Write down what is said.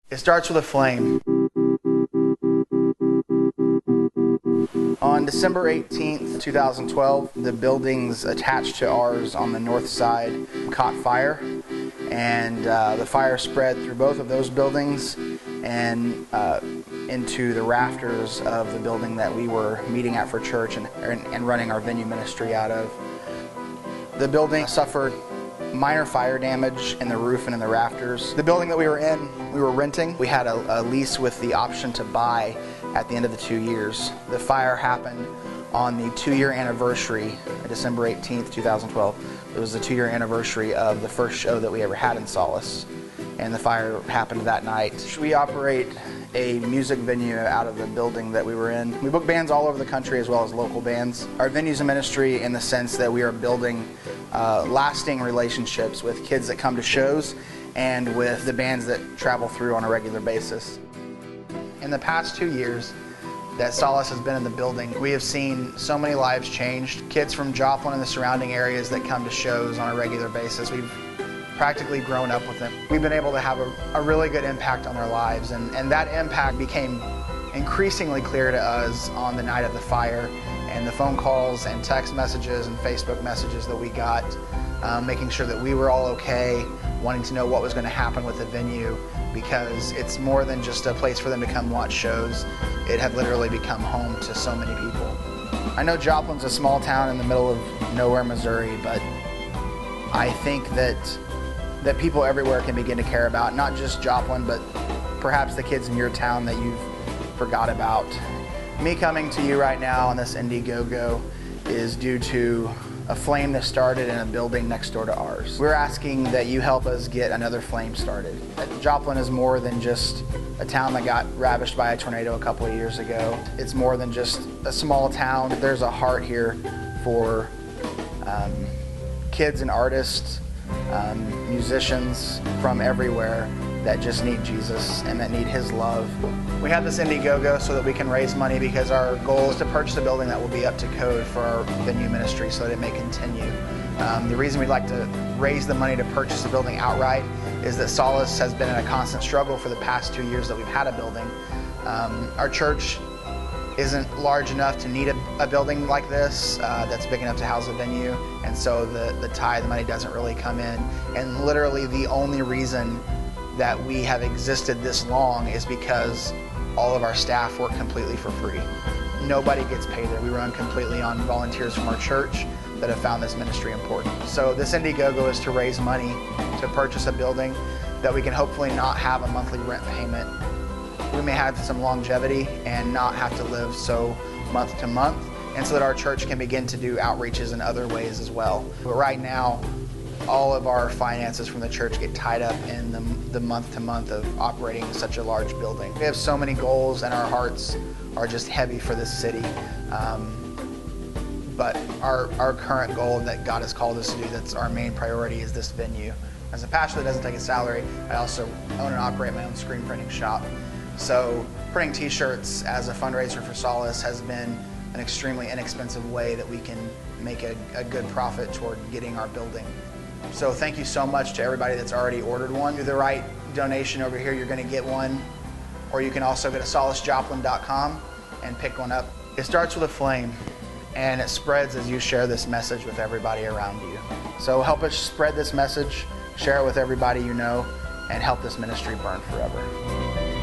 It starts with a flame. On December 18th, 2012, the buildings attached to ours on the north side caught fire, and the fire spread through both of those buildings and into the rafters of the building that we were meeting at for church and running our venue ministry out of. The building suffered minor fire damage in the roof and in the rafters. The building that we were in, we were renting. We had a lease with the option to buy at the end of the 2 years. The fire happened on the 2-year anniversary, December 18th, 2012. It was the 2-year anniversary of the first show that we ever had in Solace, and the fire happened that night. We operate a music venue out of the building that we were in. We book bands all over the country as well as local bands. Our venue's a ministry in the sense that we are building lasting relationships with kids that come to shows and with the bands that travel through on a regular basis. In the past 2 years that Solace has been in the building, we have seen so many lives changed. Kids from Joplin and the surrounding areas that come to shows on a regular basis, we've practically grown up with them. We've been able to have a really good impact on their lives, and that impact became increasingly clear to us on the night of the fire, and the phone calls and text messages and Facebook messages that we got, making sure that we were all okay, wanting to know what was going to happen with the venue, because it's more than just a place for them to come watch shows. It had literally become home to so many people. I know Joplin's a small town in the middle of nowhere, Missouri, but I think that people everywhere can begin to care about, not just Joplin, but perhaps the kids in your town that you've forgot about. Me coming to you right now on this IndieGoGo is due to a flame that started in a building next door to ours. We're asking that you help us get another flame started. Joplin is more than just a town that got ravished by a tornado a couple of years ago. It's more than just a small town. There's a heart here for kids and artists, musicians from everywhere that just need Jesus and that need His love. We have this IndieGoGo so that we can raise money, because our goal is to purchase a building that will be up to code for our venue ministry so that it may continue. The reason we'd like to raise the money to purchase the building outright is that Solace has been in a constant struggle for the past 2 years that we've had a building. Our church isn't large enough to need a building like this that's big enough to house a venue, and so the tithe money doesn't really come in. And literally the only reason that we have existed this long is because all of our staff work completely for free. Nobody gets paid there. We run completely on volunteers from our church that have found this ministry important. So this IndieGoGo is to raise money to purchase a building that we can hopefully not have a monthly rent payment. We may have some longevity and not have to live so month to month, and so that our church can begin to do outreaches in other ways as well. But right now, all of our finances from the church get tied up in the month to month of operating such a large building. We have so many goals, and our hearts are just heavy for this city. But our current goal that God has called us to do, that's our main priority, is this venue. As a pastor that doesn't take a salary, I also own and operate my own screen printing shop. So printing t-shirts as a fundraiser for Solace has been an extremely inexpensive way that we can make a good profit toward getting our building. So thank you so much to everybody that's already ordered one. Do the right donation over here, you're going to get one. Or you can also go to solacejoplin.com and pick one up. It starts with a flame, and it spreads as you share this message with everybody around you. So help us spread this message, share it with everybody you know, and help this ministry burn forever.